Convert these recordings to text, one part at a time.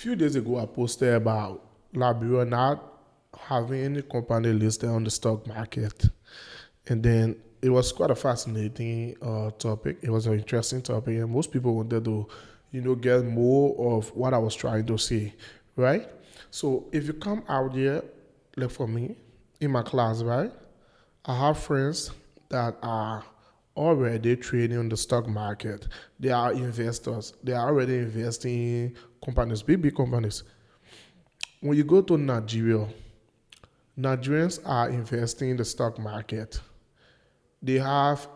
few days ago, I posted about Liberia not having any company listed on the stock market. And then it was quite a fascinating topic. It was an interesting topic, and most people wanted to, get more of what I was trying to say, right? So if you come out here, like for me, in my class, right? I have friends that are already trading on the stock market. They are investors. They are already investing in companies, big companies. When you go to Nigeria, Nigerians are investing in the stock market. They have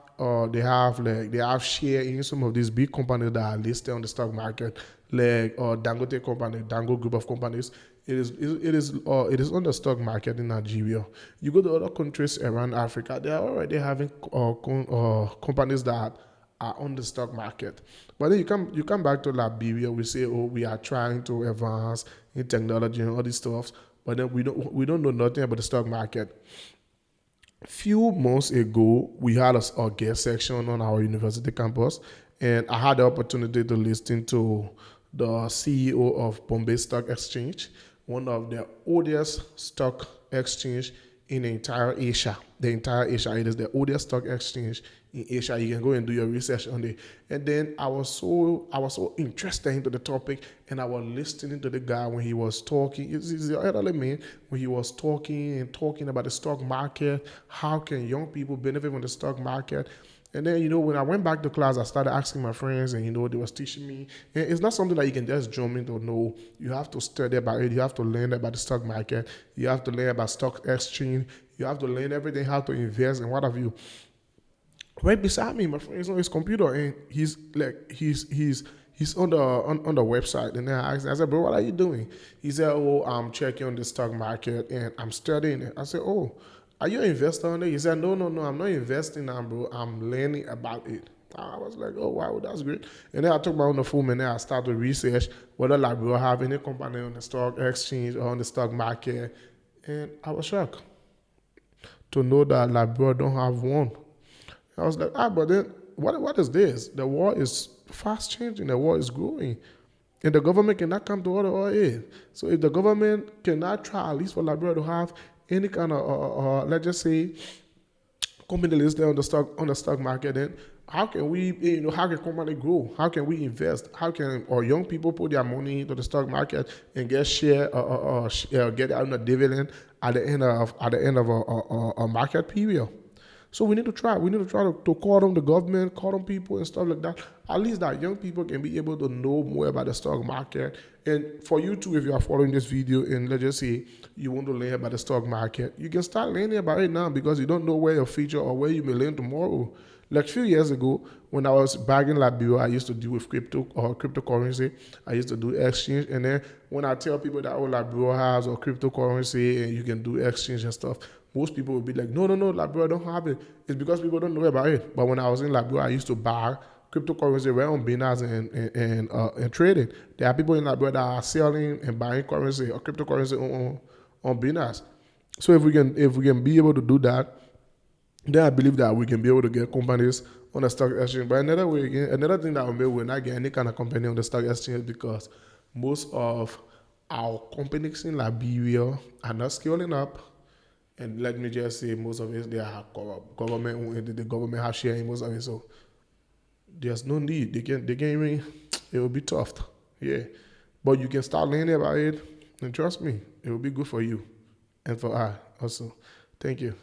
share in some of these big companies that are listed on the stock market, like Dangote company, Dango group of companies. It is on the stock market in Nigeria. You go to other countries around Africa, they are already having companies that are on the stock market. But then you come back to Liberia, we say, oh, we are trying to advance in technology and all these stuff, but then we don't know nothing about the stock market. Few months ago, we had a guest section on our university campus, and I had the opportunity to listen to the CEO of Bombay Stock Exchange, one of the oldest stock exchange in the entire Asia. The entire Asia, it is the oldest stock exchange in Asia. You can go and do your research on it. And then I was so interested into the topic, and I was listening to the guy when he was talking. He's the elderly man when he was talking and talking about the stock market. How can young people benefit from the stock market? And then, when I went back to class, I started asking my friends, and, they was teaching me. And it's not something that you can just jump into. No, you have to study about it. You have to learn about the stock market. You have to learn about stock exchange. You have to learn everything, how to invest and what have you. Right beside me, my friend is on his computer, and he's on the website. And then I said, bro, what are you doing? He said, oh, I'm checking on the stock market and I'm studying it. I said, oh, are you an investor on it? He said, no, no, no, I'm not investing now, bro. I'm learning about it. I was like, oh, wow, that's great. And then I took my own phone, and then I started to research whether like we have any company on the stock exchange or on the stock market. And I was shocked to know that Liberia don't have one. I was like, but then what is this? The war is fast changing. The war is growing. And the government cannot come to our aid. So if the government cannot try at least for Liberia to have any kind of, let's just say, company listed on the stock market, then how can we, how can company grow? How can we invest? How can our young people put their money into the stock market and get share get out a dividend at the end of a market period? So we need to try. We need to try to call on the government, call on people and stuff like that. At least that young people can be able to know more about the stock market. And for you too, if you are following this video and let's just say you want to learn about the stock market, you can start learning about it now because you don't know where your future or where you may learn tomorrow. Like a few years ago, when I was back in Liberia, I used to deal with crypto or cryptocurrency. I used to do exchange, and then when I tell people that Liberia has or cryptocurrency and you can do exchange and stuff, most people will be like, no, no, no, Liberia don't have it. It's because people don't know about it. But when I was in Liberia, I used to buy cryptocurrency right on Binance and trading. There are people in Liberia that are selling and buying currency or cryptocurrency on Binance. So if we can be able to do that, then I believe that we can be able to get companies on the stock exchange. But another way again, another thing that will not get any kind of company on the stock exchange because most of our companies in Liberia are not scaling up. And let me just say, most of it they are government. The government has share in most of it, so there's no need. They can even. It will be tough, yeah. But you can start learning about it, and trust me, it will be good for you and for I also. Thank you.